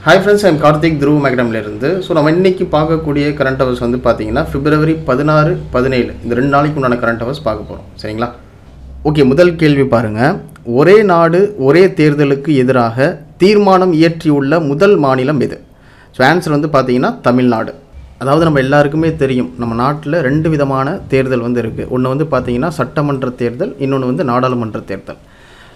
Hi friends, I am Karthik Dhruv Macadamல so நம்ம இன்னைக்கு பார்க்கக்கூடிய கரண்ட் அவர்ஸ் வந்து பார்த்தீங்கன்னா பிப்ரவரி 16, 17 இந்த 2 நாளைக்கு உண்டான கரண்ட் அவர்ஸ் பார்க்க போகிறோம். சரிங்களா? ஓகே, முதல் கேள்வி பாருங்கள். ஒரே நாடு ஒரே தேர்தலுக்கு எதிராக தீர்மானம் இயற்றியுள்ள முதல் மாநிலம் எது? ஸோ ஆன்சர் வந்து பார்த்தீங்கன்னா தமிழ்நாடு. அதாவது நம்ம எல்லாருக்குமே தெரியும், நம்ம நாட்டில் 2 விதமான தேர்தல் வந்து இருக்குது. ஒன்று வந்து பார்த்தீங்கன்னா சட்டமன்ற தேர்தல், இன்னொன்று வந்து நாடாளுமன்ற தேர்தல்.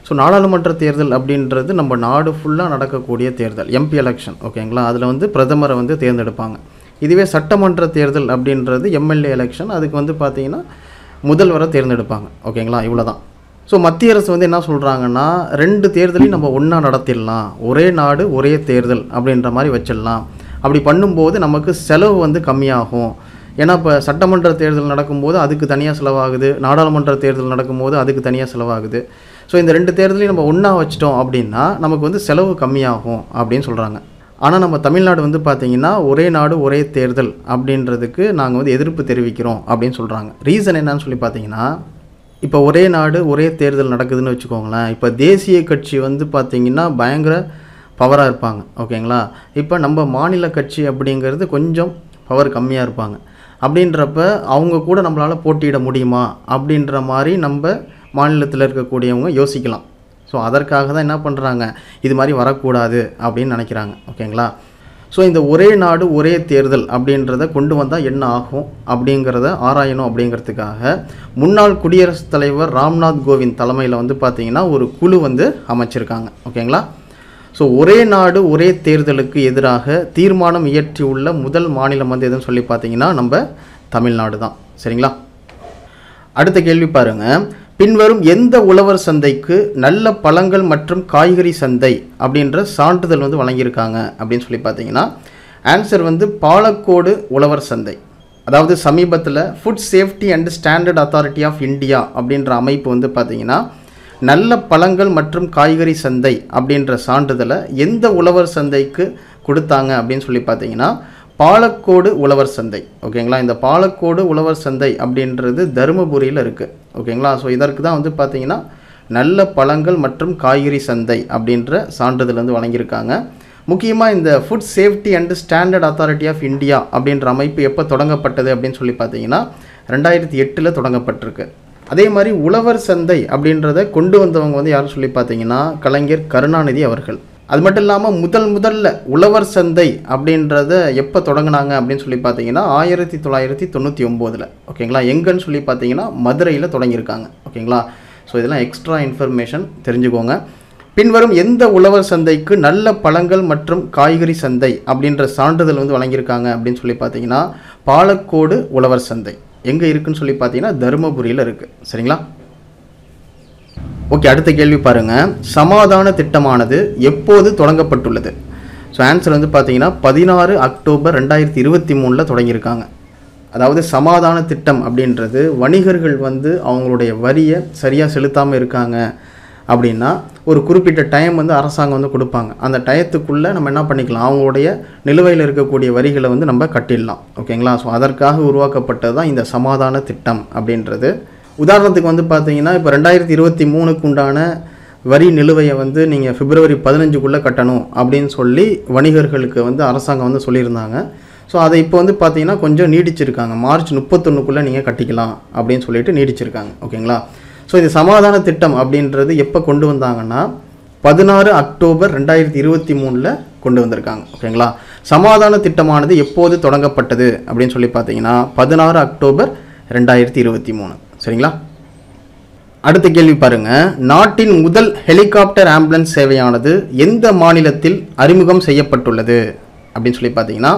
ஸோ நாடாளுமன்ற தேர்தல் அப்படின்றது நம்ம நாடு ஃபுல்லாக நடக்கக்கூடிய தேர்தல், எம்பி எலெக்ஷன். ஓகேங்களா? அதில் வந்து பிரதமரை வந்து தேர்ந்தெடுப்பாங்க. இதுவே சட்டமன்ற தேர்தல் அப்படின்றது எம்எல்ஏ எலெக்ஷன், அதுக்கு வந்து பார்த்திங்கன்னா முதல்வரை தேர்ந்தெடுப்பாங்க. ஓகேங்களா? இவ்வளோ தான். ஸோ மத்திய அரசு வந்து என்ன சொல்கிறாங்கன்னா, 2 தேர்தலையும் நம்ம ஒன்றா நடத்திடலாம், ஒரே நாடு ஒரே தேர்தல் அப்படின்ற மாதிரி வச்சிடலாம். அப்படி பண்ணும்போது நமக்கு செலவு வந்து கம்மியாகும். ஏன்னா இப்போ சட்டமன்ற தேர்தல் நடக்கும்போது அதுக்கு தனியாக செலவாகுது, நாடாளுமன்ற தேர்தல் நடக்கும்போது அதுக்கு தனியாக செலவாகுது. ஸோ இந்த 2 தேர்தலையும் நம்ம ஒன்றா வச்சிட்டோம் அப்படின்னா நமக்கு வந்து செலவு கம்மியாகும் அப்படின்னு சொல்கிறாங்க. ஆனால் நம்ம தமிழ்நாடு வந்து பார்த்திங்கன்னா ஒரே நாடு ஒரே தேர்தல் அப்படின்றதுக்கு நாங்கள் வந்து எதிர்ப்பு தெரிவிக்கிறோம் அப்படின்னு சொல்கிறாங்க. ரீசன் என்னன்னு சொல்லி பார்த்தீங்கன்னா, இப்போ ஒரே நாடு ஒரே தேர்தல் நடக்குதுன்னு வச்சுக்கோங்களேன். இப்போ தேசிய கட்சி வந்து பார்த்திங்கன்னா பயங்கர பவராக இருப்பாங்க. ஓகேங்களா? இப்போ நம்ம மாநில கட்சி அப்படிங்கிறது கொஞ்சம் பவர் கம்மியாக இருப்பாங்க. அப்படின்றப்ப அவங்க கூட நம்மளால் போட்டியிட முடியுமா அப்படின்ற மாதிரி நம்ம மாநிலத்தில் இருக்கக்கூடியவங்க யோசிக்கலாம். ஸோ அதற்காக தான் என்ன பண்ணுறாங்க, இது மாதிரி வரக்கூடாது அப்படின்னு நினைக்கிறாங்க. ஓகேங்களா? ஸோ இந்த ஒரே நாடு ஒரே தேர்தல் அப்படின்றத கொண்டு வந்தால் என்ன ஆகும் அப்படிங்கிறத ஆராயணும். அப்படிங்கிறதுக்காக முன்னாள் குடியரசுத் தலைவர் ராம்நாத் கோவிந்த் தலைமையில் வந்து பார்த்திங்கன்னா ஒரு குழு வந்து அமைச்சிருக்காங்க. ஓகேங்களா? ஸோ ஒரே நாடு ஒரே தேர்தலுக்கு எதிராக தீர்மானம் இயற்றியுள்ள முதல் மாநிலம் வந்து எதுன்னு சொல்லி பார்த்தீங்கன்னா நம்ம தமிழ்நாடு தான். சரிங்களா? அடுத்த கேள்வி பாருங்கள். பின்வரும் எந்த உழவர் சந்தைக்கு நல்ல பழங்கள் மற்றும் காய்கறி சந்தை அப்படின்ற சான்றிதழ் வந்து வழங்கியிருக்காங்க அப்படின்னு சொல்லி பார்த்தீங்கன்னா, ஆன்சர் வந்து பாலக்கோடு உழவர் சந்தை. அதாவது சமீபத்தில் food safety and standard authority of India அப்படின்ற அமைப்பு வந்து பார்த்திங்கன்னா நல்ல பழங்கள் மற்றும் காய்கறி சந்தை அப்படின்ற சான்றிதழை எந்த உழவர் சந்தைக்கு கொடுத்தாங்க அப்படின்னு சொல்லி பார்த்தீங்கன்னா பாலக்கோடு உழவர் சந்தை. ஓகேங்களா? இந்த பாலக்கோடு உழவர் சந்தை அப்படின்றது தருமபுரியில் இருக்குது. ஓகேங்களா? ஸோ இதற்கு தான் வந்து பார்த்திங்கன்னா நல்ல பழங்கள் மற்றும் காய்கறி சந்தை அப்படின்ற சான்றிதழ் வந்து வழங்கியிருக்காங்க. முக்கியமாக இந்த food safety and standard authority of India அப்படின்ற அமைப்பு எப்போ தொடங்கப்பட்டது அப்படின்னு சொல்லி பார்த்தீங்கன்னா 2008 தொடங்கப்பட்டிருக்கு. அதே மாதிரி உழவர் சந்தை அப்படின்றத கொண்டு வந்தவங்க வந்து யாரும் சொல்லி பார்த்தீங்கன்னா கலைஞர் கருணாநிதி அவர்கள். அது மட்டும் இல்லாமல் முதல்ல உழவர் சந்தை அப்படின்றத எப்போ தொடங்கினாங்க அப்படின்னு சொல்லி பார்த்தீங்கன்னா 1999. ஓகேங்களா? எங்கன்னு சொல்லி பார்த்தீங்கன்னா மதுரையில் தொடங்கியிருக்காங்க. ஓகேங்களா? ஸோ இதெல்லாம் எக்ஸ்ட்ரா இன்ஃபர்மேஷன் தெரிஞ்சுக்கோங்க. பின்வரும் எந்த உழவர் சந்தைக்கு நல்ல பழங்கள் மற்றும் காய்கறி சந்தை அப்படின்ற சான்றிதழ் வந்து வழங்கியிருக்காங்க அப்படின்னு சொல்லி பார்த்தீங்கன்னா பாலக்கோடு உழவர் சந்தை. எங்கே இருக்குன்னு சொல்லி பார்த்தீங்கன்னா தருமபுரியில் இருக்குது. சரிங்களா? ஓகே, அடுத்த கேள்வி பாருங்கள். சமாதான திட்டமானது எப்போது தொடங்கப்பட்டுள்ளது? ஸோ ஆன்சர் வந்து பார்த்தீங்கன்னா 16 அக்டோபர் 2023 தொடங்கியிருக்காங்க. அதாவது சமாதான திட்டம் அப்படின்றது வணிகர்கள் வந்து அவங்களுடைய வரியை சரியாக செலுத்தாமல் இருக்காங்க அப்படின்னா ஒரு குறிப்பிட்ட டைம் வந்து அரசாங்கம் வந்து கொடுப்பாங்க. அந்த டயத்துக்குள்ளே நம்ம என்ன பண்ணிக்கலாம், அவங்களுடைய நிலுவையில் இருக்கக்கூடிய வரிகளை வந்து நம்ம கட்டிடலாம். ஓகேங்களா? ஸோ அதற்காக உருவாக்கப்பட்டது தான் இந்த சமாதான திட்டம் அப்படின்றது. உதாரணத்துக்கு வந்து பார்த்தீங்கன்னா இப்போ 2023 உண்டான வரி நிலுவையை வந்து நீங்கள் பிப்ரவரி 15 கட்டணும் அப்படின்னு சொல்லி வணிகர்களுக்கு வந்து அரசாங்கம் வந்து சொல்லியிருந்தாங்க. ஸோ அதை இப்போ வந்து பார்த்தீங்கன்னா கொஞ்சம் நீடிச்சிருக்காங்க. மார்ச் 31 நீங்கள் கட்டிக்கலாம் அப்படின்னு சொல்லிட்டு நீடிச்சிருக்காங்க. ஓகேங்களா? ஸோ இந்த சமாதான திட்டம் அப்படின்றது எப்போ கொண்டு வந்தாங்கன்னா 16 அக்டோபர் 2023 கொண்டு வந்திருக்காங்க. ஓகேங்களா? சமாதான திட்டமானது எப்போது தொடங்கப்பட்டது அப்படின்னு சொல்லி பார்த்தீங்கன்னா 16 அக்டோபர் 2023. சரிங்களா? அடுத்த கேள்வி பாருங்கள். நாட்டின் முதல் ஹெலிகாப்டர் ஆம்புலன்ஸ் சேவையானது எந்த மாநிலத்தில் அறிமுகம் செய்யப்பட்டுள்ளது அப்படின்னு சொல்லி பார்த்தீங்கன்னா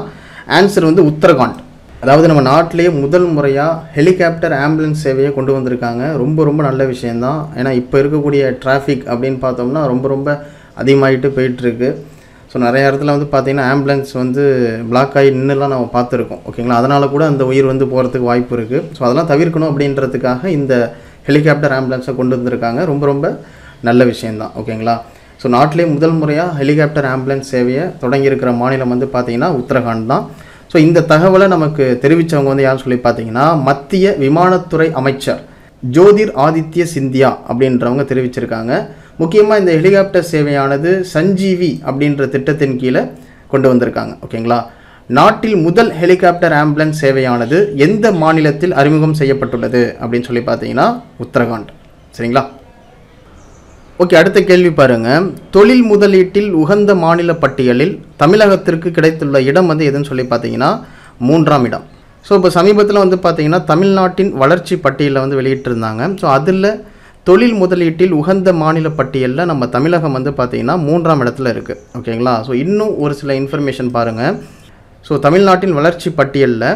ஆன்சர் வந்து உத்தரகாண்ட். அதாவது நம்ம நாட்டிலேயே முதல் முறையாக ஹெலிகாப்டர் ஆம்புலன்ஸ் சேவையை கொண்டு வந்திருக்காங்க. ரொம்ப நல்ல விஷயந்தான். ஏன்னா இப்போ இருக்கக்கூடிய டிராஃபிக் அப்படின்னு பார்த்தோம்னா ரொம்ப அதிகமாகிட்டு போயிட்டுருக்கு. ஸோ நிறைய இடத்துல வந்து பார்த்திங்கன்னா ஆம்புலன்ஸ் வந்து பிளாக் ஆகி நின்றுலாம் நம்ம பார்த்துருக்கோம். ஓகேங்களா? அதனால் கூட அந்த உயிர் வந்து போகிறதுக்கு வாய்ப்பு இருக்குது. ஸோ அதெல்லாம் தவிர்க்கணும் அப்படின்றதுக்காக இந்த ஹெலிகாப்டர் ஆம்புலன்ஸை கொண்டு வந்திருக்காங்க. ரொம்ப நல்ல விஷயந்தான். ஓகேங்களா? ஸோ நாட்டிலே முதல் முறையாக ஹெலிகாப்டர் ஆம்புலன்ஸ் சேவையை தொடங்கியிருக்கிற மாநிலம் வந்து பார்த்திங்கன்னா உத்தரகாண்ட் தான். ஸோ இந்த தகவலை நமக்கு தெரிவித்தவங்க வந்து யாரும் சொல்லி பார்த்தீங்கன்னா மத்திய விமானத்துறை அமைச்சர் ஜோதிர் ஆதித்ய சிந்தியா அப்படின்றவங்க தெரிவிச்சிருக்காங்க. முக்கியமாக இந்த ஹெலிகாப்டர் சேவையானது சஞ்சீவி அப்படின்ற திட்டத்தின் கீழே கொண்டு வந்திருக்காங்க. ஓகேங்களா. நாட்டில் முதல் ஹெலிகாப்டர் ஆம்புலன்ஸ் சேவையானது எந்த மாநிலத்தில் அறிமுகம் செய்யப்பட்டுள்ளது அப்படின்னு சொல்லி பார்த்தீங்கன்னா உத்தரகாண்ட். சரிங்களா. ஓகே, அடுத்த கேள்வி பாருங்கள். தொழில் முதலீட்டில் உகந்த மாநில பட்டியலில் தமிழகத்திற்கு கிடைத்துள்ள இடம் வந்து எதுன்னு சொல்லி பார்த்தீங்கன்னா 3ஆம் இடம். ஸோ இப்போ சமீபத்தில் வந்து பார்த்தீங்கன்னா தமிழ்நாட்டின் வளர்ச்சி பட்டியலில் வந்து வெளியிட்டிருந்தாங்க. ஸோ அதில் தொழில் முதலீட்டில் உகந்த மாநில பட்டியலில் நம்ம தமிழகம் வந்து பார்த்தீங்கன்னா 3ஆம் இடத்துல இருக்குது. ஓகேங்களா. ஸோ இன்னும் ஒரு சில இன்ஃபர்மேஷன் பாருங்கள். ஸோ தமிழ்நாட்டின் வளர்ச்சி பட்டியலில்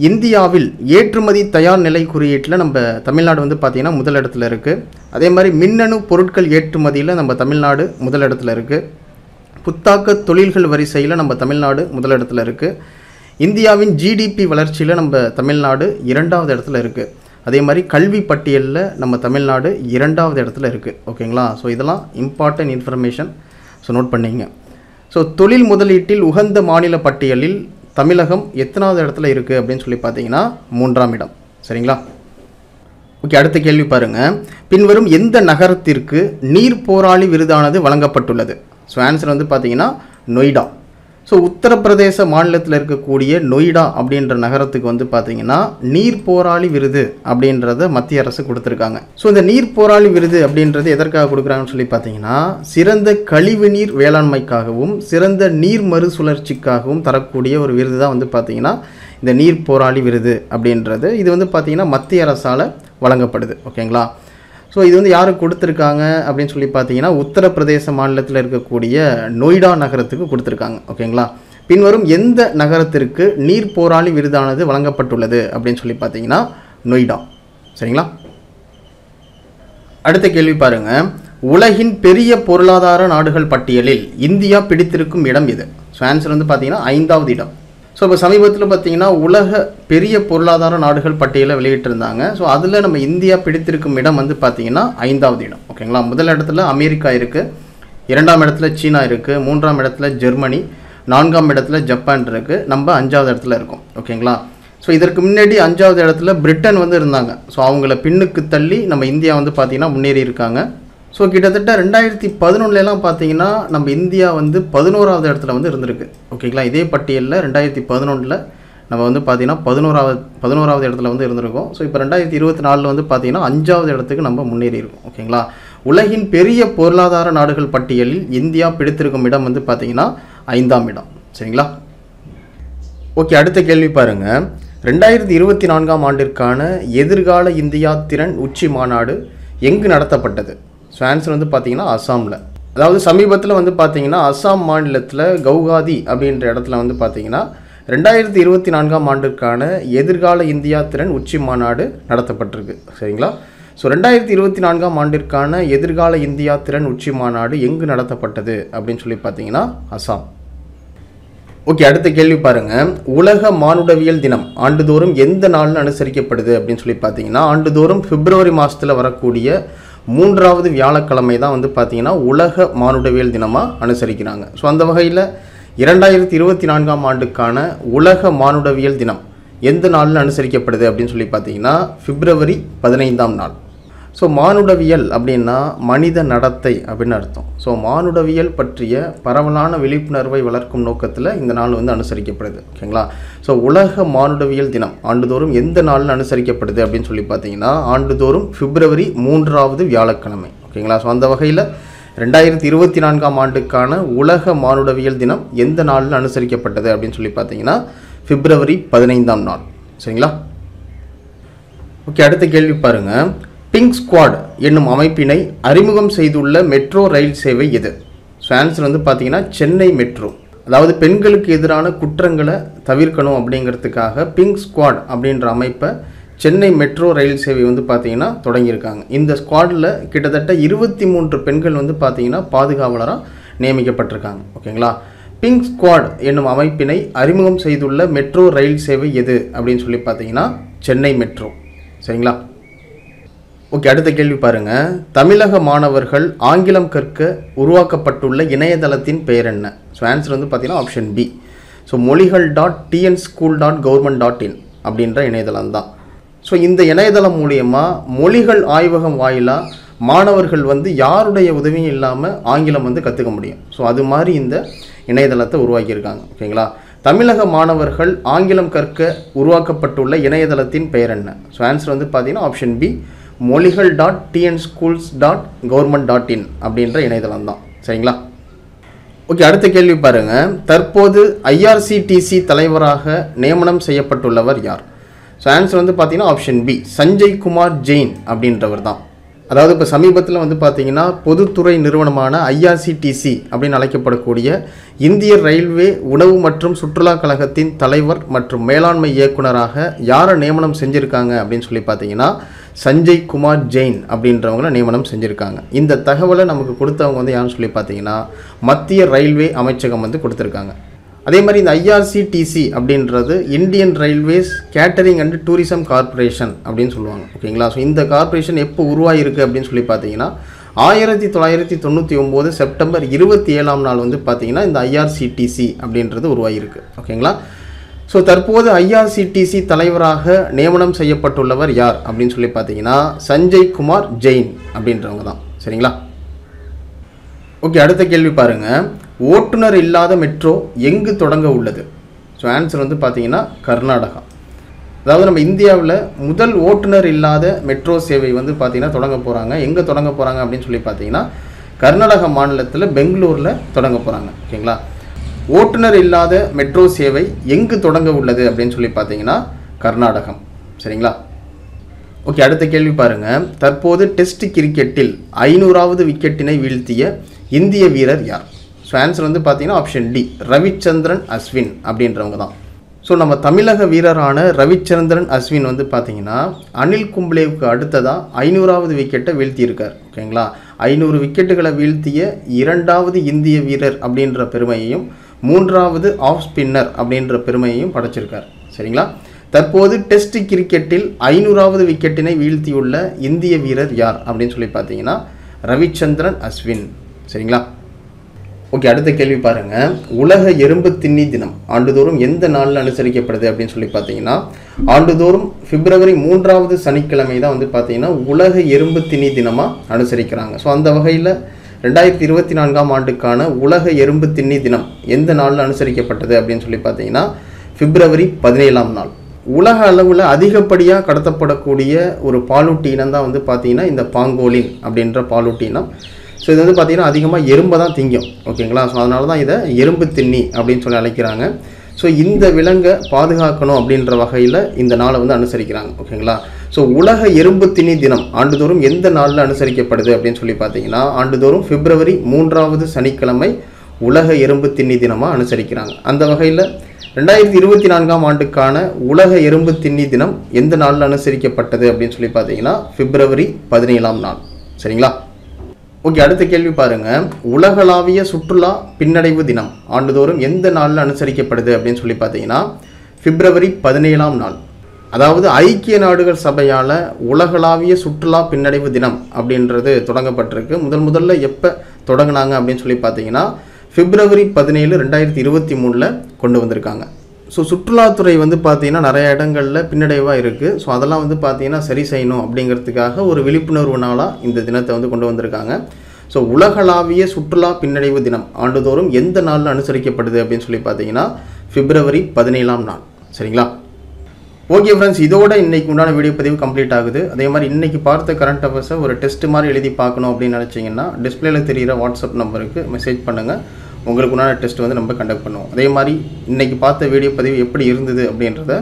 இந்தியாவில் ஏற்றுமதி தயார் நிலை குறியீட்டில் நம்ம தமிழ்நாடு வந்து பார்த்திங்கன்னா முதலிடத்தில் இருக்குது. அதே மாதிரி மின்னணு பொருட்கள் ஏற்றுமதியில் நம்ம தமிழ்நாடு முதலிடத்தில் இருக்குது. புத்தாக்க தொழில்கள் வரிசையில் நம்ம தமிழ்நாடு முதலிடத்தில் இருக்குது. இந்தியாவின் ஜிடிபி வளர்ச்சியில் நம்ம தமிழ்நாடு 2வது இடத்துல இருக்குது. அதே மாதிரி கல்வி பட்டியலில் நம்ம தமிழ்நாடு 2வது இடத்துல இருக்குது. ஓகேங்களா. ஸோ இதெல்லாம் இம்பார்ட்டன்ட் இன்ஃபர்மேஷன். ஸோ நோட் பண்ணிங்க. ஸோ தொழில் முதலீட்டில் உகந்த மாநில பட்டியலில் தமிழகம் எத்தனாவது இடத்துல இருக்குது அப்படின்னு சொல்லி பார்த்தீங்கன்னா 3ஆம் இடம். சரிங்களா. ஓகே, அடுத்த கேள்வி பாருங்கள். பின்வரும் எந்த நகரத்திற்கு நீர் போராளி விருதானது வழங்கப்பட்டுள்ளது? ஸோ ஆன்சர் வந்து பார்த்தீங்கன்னா நொய்டா. ஸோ உத்தரப்பிரதேச மாநிலத்தில் இருக்கக்கூடிய நொய்டா அப்படின்ற நகரத்துக்கு வந்து பார்த்தீங்கன்னா நீர் போராளி விருது அப்படின்றத மத்திய அரசு கொடுத்துருக்காங்க. ஸோ இந்த நீர் போராளி விருது அப்படின்றது எதற்காக கொடுக்குறாங்கன்னு சொல்லி பார்த்தீங்கன்னா சிறந்த கழிவு நீர் வேளாண்மைக்காகவும் சிறந்த நீர் மறுசுழற்சிக்காகவும் தரக்கூடிய ஒரு விருது தான் வந்து பார்த்தீங்கன்னா இந்த நீர் போராளி விருது அப்படின்றது. இது வந்து பார்த்தீங்கன்னா மத்திய அரசால் வழங்கப்படுது. ஓகேங்களா. ஸோ இது வந்து யாருக்கு கொடுத்துருக்காங்க அப்படின்னு சொல்லி பார்த்தீங்கன்னா உத்தரப்பிரதேச மாநிலத்தில் இருக்கக்கூடிய நொய்டா நகரத்துக்கு கொடுத்துருக்காங்க. ஓகேங்களா. பின்வரும் எந்த நகரத்திற்கு நீர் போராளி விருதானது வழங்கப்பட்டுள்ளது அப்படின்னு சொல்லி பார்த்தீங்கன்னா நொய்டா. சரிங்களா. அடுத்த கேள்வி பாருங்கள். உலகின் பெரிய பொருளாதார நாடுகள் பட்டியலில் இந்தியா பிடித்திருக்கும் இடம் எது? ஸோ ஆன்சர் வந்து பார்த்தீங்கன்னா 5வது இடம். ஸோ இப்போ சமீபத்தில் பார்த்தீங்கன்னா உலக பெரிய பொருளாதார நாடுகள் பட்டியலை வெளியிட்டிருந்தாங்க. ஸோ அதில் நம்ம இந்தியா பிடித்திருக்கும் இடம் வந்து பார்த்தீங்கன்னா 5வது இடம். ஓகேங்களா. முதல் இடத்துல அமெரிக்கா இருக்குது, 2ஆம் இடத்துல சீனா இருக்குது, 3ஆம் இடத்துல ஜெர்மனி, 4ஆம் இடத்துல ஜப்பான் இருக்குது, நம்ம 5வது இடத்துல இருக்கோம். ஓகேங்களா. ஸோ இதற்கு முன்னாடி 5வது இடத்துல பிரிட்டன் வந்து இருந்தாங்க. ஸோ அவங்கள பின்னுக்கு தள்ளி நம்ம இந்தியா வந்து பார்த்திங்கன்னா முன்னேறி இருக்காங்க. ஸோ கிட்டத்தட்ட 2011 பார்த்தீங்கன்னா நம்ம இந்தியா வந்து 11வது இடத்துல வந்து இருந்திருக்கு. ஓகேங்களா. இதே பட்டியலில் 2011 நம்ம வந்து பார்த்திங்கன்னா 11வது இடத்துல வந்து இருந்திருக்கோம். ஸோ இப்போ 2024 வந்து பார்த்திங்கன்னா 5வது இடத்துக்கு நம்ம முன்னேறி இருக்கோம். ஓகேங்களா. உலகின் பெரிய பொருளாதார நாடுகள் பட்டியலில் இந்தியா பிடித்திருக்கும் இடம் வந்து பார்த்திங்கன்னா 5ஆம் இடம். சரிங்களா. ஓகே, அடுத்த கேள்வி பாருங்கள். 2024ஆம் ஆண்டிற்கான எதிர்கால இந்தியா திறன் உச்சி மாநாடு எங்கு நடத்தப்பட்டது? ஸோ ஆன்சர் வந்து பார்த்தீங்கன்னா அஸ்ஸாமில். அதாவது சமீபத்தில் வந்து பார்த்தீங்கன்னா அஸ்ஸாம் மாநிலத்தில் கவுகாதி அப்படின்ற இடத்துல வந்து பார்த்தீங்கன்னா 2024ஆம் ஆண்டுக்கான எதிர்கால இந்தியா திறன் உச்சி மாநாடு நடத்தப்பட்டிருக்கு. சரிங்களா. ஸோ 2024ஆம் ஆண்டிற்கான எதிர்கால இந்தியா திறன் உச்சி மாநாடு எங்கு நடத்தப்பட்டது அப்படின்னு சொல்லி பார்த்தீங்கன்னா அஸ்ஸாம். ஓகே, அடுத்த கேள்வி பாருங்கள். உலக மானுடவியல் தினம் ஆண்டுதோறும் எந்த நாளில் அனுசரிக்கப்படுது அப்படின்னு சொல்லி பார்த்தீங்கன்னா ஆண்டுதோறும் பிப்ரவரி மாதத்தில் வரக்கூடிய 3வது வியாழக்கிழமை தான் வந்து பார்த்தீங்கன்னா உலக மானுடவியல் தினமாக அனுசரிக்கிறாங்க. ஸோ அந்த வகையில் 2024ஆம் ஆண்டுக்கான உலக மானுடவியல் தினம் எந்த நாளில் அனுசரிக்கப்படுது அப்படின்னு சொல்லி பார்த்தீங்கன்னா பிப்ரவரி 15ஆம் நாள். ஸோ மானுடவியல் அப்படின்னா மனித நடத்தை அப்படின்னு அர்த்தம். ஸோ மானுடவியல் பற்றிய பரவலான விழிப்புணர்வை வளர்க்கும் நோக்கத்தில் இந்த நாள் வந்து அனுசரிக்கப்படுது. ஓகேங்களா. ஸோ உலக மானுடவியல் தினம் ஆண்டுதோறும் எந்த நாளில் அனுசரிக்கப்படுது அப்படின்னு சொல்லி பார்த்தீங்கன்னா ஆண்டுதோறும் பிப்ரவரி 3வது வியாழக்கிழமை. ஓகேங்களா. ஸோ அந்த வகையில் 2024ஆம் ஆண்டுக்கான உலக மானுடவியல் தினம் எந்த நாளில் அனுசரிக்கப்பட்டது அப்படின்னு சொல்லி பார்த்தீங்கன்னா பிப்ரவரி 15ஆம் நாள். சரிங்களா. ஓகே, அடுத்த கேள்வி பாருங்கள். பிங்க் ஸ்குவாட் என்னும் அமைப்பினை அறிமுகம் செய்துள்ள மெட்ரோ ரயில் சேவை எது? ஸோ ஆன்சர் வந்து பார்த்தீங்கன்னா சென்னை மெட்ரோ. அதாவது பெண்களுக்கு எதிரான குற்றங்களை தவிர்க்கணும் அப்படிங்கிறதுக்காக பிங்க் ஸ்குவாட் அப்படின்ற அமைப்பை சென்னை மெட்ரோ ரயில் சேவை வந்து பார்த்தீங்கன்னா தொடங்கியிருக்காங்க. இந்த ஸ்குவாடில் கிட்டத்தட்ட 23 பெண்கள் வந்து பார்த்தீங்கன்னா பாதுகாவலராக நியமிக்கப்பட்டிருக்காங்க. ஓகேங்களா. பிங்க் ஸ்குவாட் என்னும் அமைப்பினை அறிமுகம் செய்துள்ள மெட்ரோ ரயில் சேவை எது அப்படின்னு சொல்லி பார்த்தீங்கன்னா சென்னை மெட்ரோ. சரிங்களா. ஓகே, அடுத்த கேள்வி பாருங்கள். தமிழக மாணவர்கள் ஆங்கிலம் கற்க உருவாக்கப்பட்டுள்ள இணையதளத்தின் பெயர் என்ன? ஸோ ஆன்சர் வந்து பார்த்தீங்கன்னா ஆப்ஷன் பி. ஸோ moligal.tnschool.government.in அப்படின்ற இணையதளம் தான். ஸோ இந்த இணையதளம் மூலியமாக மொழிகள் ஆய்வகம் வாயிலாக மாணவர்கள் வந்து யாருடைய உதவியும் இல்லாமல் ஆங்கிலம் வந்து கற்றுக்க முடியும். ஸோ அது மாதிரி இந்த இணையதளத்தை உருவாக்கியிருக்காங்க. ஓகேங்களா? தமிழக மாணவர்கள் ஆங்கிலம் கற்க உருவாக்கப்பட்டுள்ள இணையதளத்தின் பெயர் என்ன? ஸோ ஆன்சர் வந்து பார்த்தீங்கன்னா ஆப்ஷன் பி, moligal.tnschools.government.in அப்படின்ற இணையதளம் தான். சரிங்களா? ஓகே, அடுத்த கேள்வி பாருங்க. தற்போது IRCTC தலைவராக நியமனம் செய்யப்பட்டுள்ளவர் யார்? ஸோ ஆன்சர் வந்து பார்த்தீங்கன்னா ஆப்ஷன் பி, சஞ்சய் குமார் ஜெயின் அப்படின்றவர் தான். அதாவது இப்போ சமீபத்தில் வந்து பார்த்தீங்கன்னா பொதுத்துறை நிறுவனமான IRCTC அப்படின்னு அழைக்கப்படக்கூடிய இந்திய ரயில்வே உணவு மற்றும் சுற்றுலா கழகத்தின் தலைவர் மற்றும் மேலாண்மை இயக்குனராக யாரை நியமனம் செஞ்சுருக்காங்க அப்படின்னு சொல்லி பார்த்தீங்கன்னா சஞ்சய் குமார் ஜெயின் அப்படின்றவங்கள நியமனம் செஞ்சுருக்காங்க. இந்த தகவலை நமக்கு கொடுத்தவங்க வந்து யாருன்னு சொல்லி பார்த்தீங்கன்னா மத்திய ரயில்வே அமைச்சகம் வந்து கொடுத்துருக்காங்க. அதே மாதிரி இந்த IRCTC அப்படின்றது Indian railways catering and tourism corporation அப்படின்னு சொல்லுவாங்க. ஓகேங்களா? ஸோ இந்த கார்பரேஷன் எப்போ உருவாகிருக்கு அப்படின்னு சொல்லி பார்த்தீங்கன்னா 1999 செப்டம்பர் 27ஆம் நாள் வந்து பார்த்தீங்கன்னா இந்த IRCTC அப்படின்றது உருவாகிருக்கு. ஓகேங்களா? ஸோ தற்போது IRCTC தலைவராக நியமனம் செய்யப்பட்டுள்ளவர் யார் அப்படின்னு சொல்லி பார்த்தீங்கன்னா சஞ்சய் குமார் ஜெயின் அப்படின்றவங்க தான். சரிங்களா? ஓகே, அடுத்த கேள்வி பாருங்கள். ஓட்டுநர் இல்லாத மெட்ரோ எங்கு தொடங்க உள்ளது? ஸோ ஆன்சர் வந்து பார்த்தீங்கன்னா கர்நாடகா. அதாவது நம்ம இந்தியாவில் முதல் ஓட்டுநர் இல்லாத மெட்ரோ சேவை வந்து பார்த்தீங்கன்னா தொடங்க போகிறாங்க. எங்கே தொடங்க போகிறாங்க அப்படின்னு சொல்லி பார்த்தீங்கன்னா கர்நாடக மாநிலத்தில் பெங்களூரில் தொடங்க போகிறாங்க. ஓகேங்களா? ஓட்டுநர் இல்லாத மெட்ரோ சேவை எங்கு தொடங்க உள்ளது அப்படின்னு சொல்லி பார்த்தீங்கன்னா கர்நாடகம். சரிங்களா? ஓகே, அடுத்த கேள்வி பாருங்கள். தற்போது டெஸ்ட் கிரிக்கெட்டில் 500வது விக்கெட்டினை வீழ்த்திய இந்திய வீரர் யார்? ஸோ ஆன்சர் வந்து பார்த்தீங்கன்னா ஆப்ஷன் டி, ரவிச்சந்திரன் அஸ்வின் அப்படின்றவங்க தான். ஸோ நம்ம தமிழக வீரரான ரவிச்சந்திரன் அஸ்வின் வந்து பார்த்தீங்கன்னா அனில் கும்ப்ளேவுக்கு அடுத்ததாக 500வது விக்கெட்டை வீழ்த்தியிருக்கார். ஓகேங்களா? 500 விக்கெட்டுகளை வீழ்த்திய 2வது இந்திய வீரர் அப்படின்ற பெருமையையும் 3வது ஆஃப் ஸ்பின்னர் அப்படின்ற பெருமையையும் படைச்சிருக்கார். சரிங்களா? தற்போது டெஸ்ட் கிரிக்கெட்டில் 500வது விக்கெட்டினை வீழ்த்தியுள்ள இந்திய வீரர் யார் அப்படின்னு சொல்லி பார்த்தீங்கன்னா ரவிச்சந்திரன் அஸ்வின். சரிங்களா? ஓகே, அடுத்த கேள்வி பாருங்கள். உலக எறும்பு தின்னி தினம் ஆண்டுதோறும் எந்த நாளில் அனுசரிக்கப்படுது அப்படின்னு சொல்லி பார்த்தீங்கன்னா ஆண்டுதோறும் பிப்ரவரி 3வது சனிக்கிழமை தான் வந்து பார்த்தீங்கன்னா உலக எறும்பு தின்னி தினமாக அனுசரிக்கிறாங்க. ஸோ அந்த வகையில் 2024ஆம் ஆண்டுக்கான உலக எறும்பு தின்னி தினம் எந்த நாளில் அனுசரிக்கப்பட்டது அப்படின்னு சொல்லி பார்த்தீங்கன்னா பிப்ரவரி 17ஆம் நாள். உலக அளவில் அதிகப்படியாக கடத்தப்படக்கூடிய ஒரு பாலூட்டி இனம் தான் வந்து பார்த்தீங்கன்னா இந்த பாங்கோலின் அப்படின்ற பாலூட்டி இனம். ஸோ இது வந்து பார்த்திங்கன்னா அதிகமாக எறும்பை தான் திங்கும். ஓகேங்களா? ஸோ அதனால தான் இதை எறும்பு தின்னி அப்படின்னு சொல்லி அழைக்கிறாங்க. ஸோ இந்த விலங்கை பாதுகாக்கணும் அப்படின்ற வகையில் இந்த நாளை வந்து அனுசரிக்கிறாங்க. ஓகேங்களா? ஸோ உலக எறும்பு தின்னி தினம் ஆண்டுதோறும் எந்த நாளில் அனுசரிக்கப்படுது அப்படின்னு சொல்லி பார்த்தீங்கன்னா ஆண்டுதோறும் பிப்ரவரி 3வது சனிக்கிழமை உலக எறும்பு தின்னி தினமாக அனுசரிக்கிறாங்க. அந்த வகையில் 2024ஆம் ஆண்டுக்கான உலக எறும்பு தின்னி தினம் எந்த நாளில் அனுசரிக்கப்பட்டது அப்படின்னு சொல்லி பார்த்தீங்கன்னா பிப்ரவரி 17ஆம் நாள். சரிங்களா? ஓகே, அடுத்த கேள்வி பாருங்கள். உலகளாவிய சுற்றுலா பின்னடைவு தினம் ஆண்டுதோறும் எந்த நாளில் அனுசரிக்கப்படுது அப்படின்னு சொல்லி பார்த்தீங்கன்னா பிப்ரவரி 17ஆம் நாள். அதாவது ஐக்கிய நாடுகள் சபையால் உலகளாவிய சுற்றுலா பின்னடைவு தினம் அப்படின்றது தொடங்கப்பட்டிருக்கு. முதல்ல எப்போ தொடங்கினாங்க அப்படின்னு சொல்லி பார்த்தீங்கன்னா பிப்ரவரி 17, 2023 கொண்டு வந்திருக்காங்க. ஸோ சுற்றுலாத்துறை வந்து பார்த்திங்கன்னா நிறைய இடங்களில் பின்னடைவாக இருக்குது. ஸோ அதெல்லாம் வந்து பார்த்திங்கன்னா சரி செய்யணும் அப்படிங்கிறதுக்காக ஒரு விழிப்புணர்வு நாளாக இந்த தினத்தை வந்து கொண்டு வந்திருக்காங்க. ஸோ உலகளாவிய சுற்றுலா பின்னடைவு தினம் ஆண்டுதோறும் எந்த நாளில் அனுசரிக்கப்படுது அப்படின்னு சொல்லி பார்த்தீங்கன்னா பிப்ரவரி 17ஆம் நாள். சரிங்களா? ஓகே ஃப்ரெண்ட்ஸ், இதோட இன்றைக்கி உண்டான வீடியோ பதிவு கம்ப்ளீட் ஆகுது. அதே மாதிரி இன்றைக்கி பார்த்த கரண்ட் அஃபேர்ஸை ஒரு டெஸ்ட் மாதிரி எழுதி பார்க்கணும் அப்படின்னு நினச்சிங்கன்னா டிஸ்பிளேல தெரிகிற வாட்ஸ்அப் நம்பருக்கு மெசேஜ் பண்ணுங்கள். உங்களுக்கு உண்டான டெஸ்ட் வந்து நம்ம கண்டக்ட் பண்ணுவோம். அதே மாதிரி இன்றைக்கி பார்த்த வீடியோ பதிவு எப்படி இருந்தது அப்படின்றத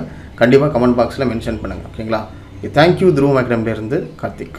கண்டிப்பாக கமெண்ட் பாக்ஸில் மென்ஷன் பண்ணுங்கள். ஓகேங்களா? தேங்க்யூ. துருவ மேக்டம்லேருந்து கார்த்திக்.